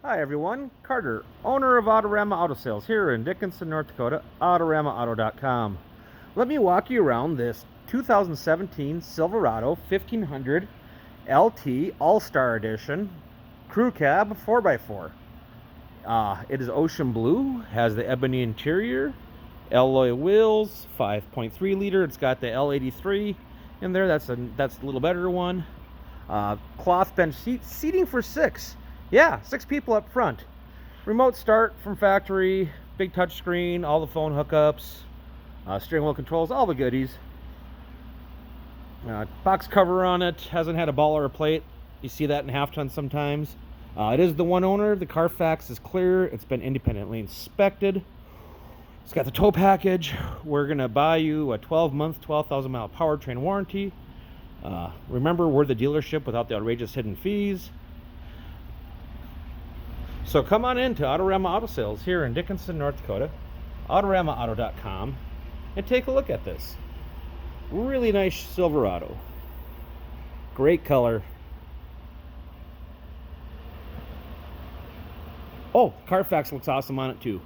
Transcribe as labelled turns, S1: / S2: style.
S1: Hi everyone, Carter, owner of Autorama Auto Sales here in Dickinson, North Dakota, autoramaauto.com. Let me walk you around this 2017 Silverado 1500 LT All-Star Edition Crew Cab 4x4. It is ocean blue, has the ebony interior, alloy wheels, 5.3 liter. It's got the L83 in there. That's a little better one. Cloth bench seating for 6. Yeah, 6 people up front. Remote start from factory, big touch screen, all the phone hookups, steering wheel controls, all the goodies. Box cover on it, hasn't had a ball or a plate. You see that in half-ton sometimes. It is the one owner. The Carfax is clear. It's been independently inspected. It's got the tow package. We're going to buy you a 12-month, 12,000 mile powertrain warranty. Remember, we're the dealership without the outrageous hidden fees. So come on in to Autorama Auto Sales here in Dickinson, North Dakota, autoramaauto.com, and take a look at this. Really nice Silverado. Great color. Oh, Carfax looks awesome on it too.